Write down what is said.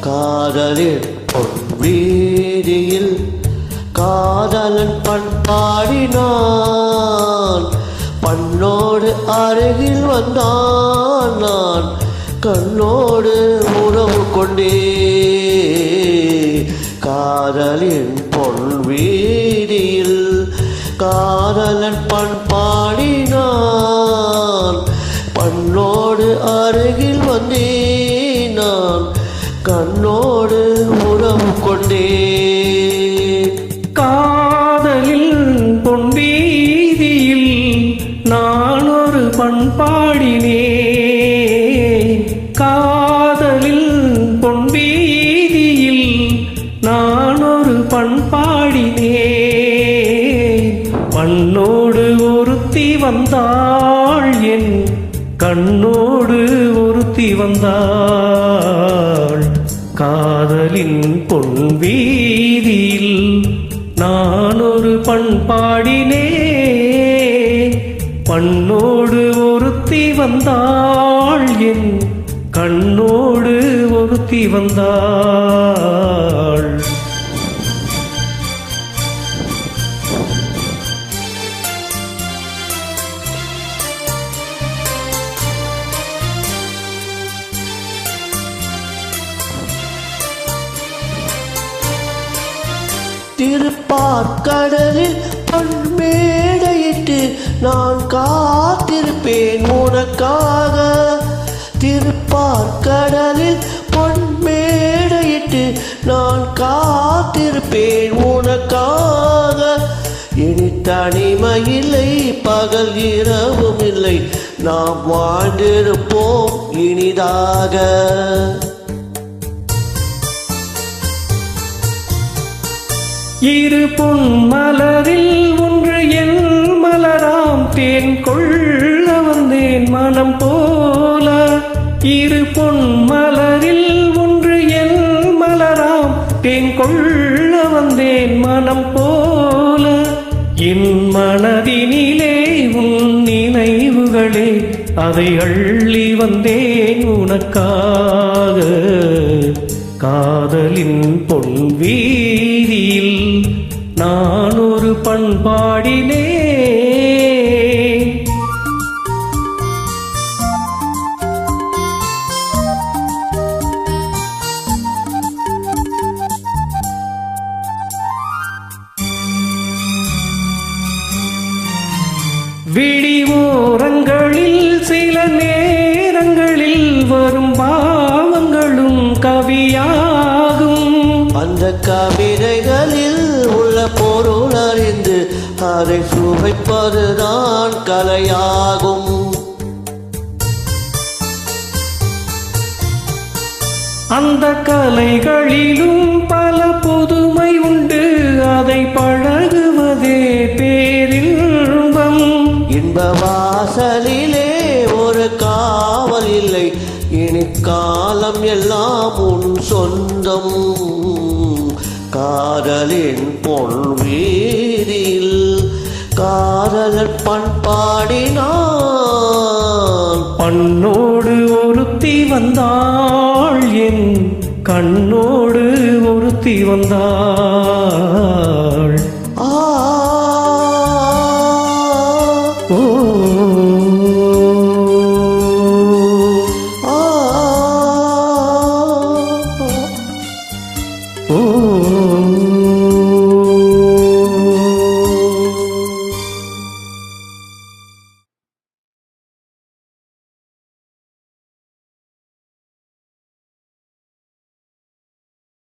காதலின் பொன்வீதியில் காதலன் பண்பாடினான், பண்ணோடு அருகில் வந்தான், நான் கண்ணோடு உறவு கொண்டே. காதலின் பொன்வீதியில் காதலன் பண்பாடினான், பண்ணோடு அருகில் வந்தேன், நான் கண்ணோடு உறவு கொண்டே. காதலில் பொன்வீதியில் நான் ஒரு பண்பாடினேன், காதலில் பொன்வீதியில் நான் ஒரு பண்பாடினேன். பண்ணோடு ஒருத்தி வந்தாள், என் கண்ணோடு ஒருத்தி வந்தாள். காதலின் பொன்வீதியில் நான் ஒரு பண்பாடினேன், பண்ணோடு ஒருத்தி வந்தாள், என் கண்ணோடு ஒருத்தி வந்தாள். திருப்பார்கடலில் பொன்மேடையிட்டு நான் காத்திருப்பேன் உனக்காக. திருப்பார்கடலில் பொன்மேடையிட்டு நான் காத்திருப்பேன் உனக்காக. இனி தனிமையில்லை, பகல் இரவும் இல்லை, நாம் வாழ்ந்திருப்போம் இனிதாக. இரு பொன் மலரில் ஒன்று என் மலராம், தேன் கொள்ள வந்தேன் மனம் போல. இரு பொன் மலரில் ஒன்று என் மலராம், தேன் கொள்ள வந்தேன் மனம் போல. என் மனதினிலே உன் நினைவுகளே, அதை அள்ளி வந்தேன் உனக்காக. காதலின் பொன்வீதியில் நான் ஒரு பண்பாடினேன். விடிவோரங்களில் சில நேரங்களில் வரும் பாவங்களும் கவியாகும். அந்த கவிதைகளில் உள்ள பொருள் அறிந்து அதை சுவைப்பதுதான் கலையாகும். அந்த கலைகளிலும் பல புதுமை உண்டு, அதை பழகுவதே பேரின்பம். இன்ப வாசலிலே ஒரு காவல் இல்லை, இனி காலம் எல்லாம் உன் சொந்தம். காதலின் பொன்வீதியில் காதலன் பண்பாடினான், பண்ணோடு ஒருத்தி வந்தாள், என் கண்ணோடு ஒருத்தி வந்தாள்.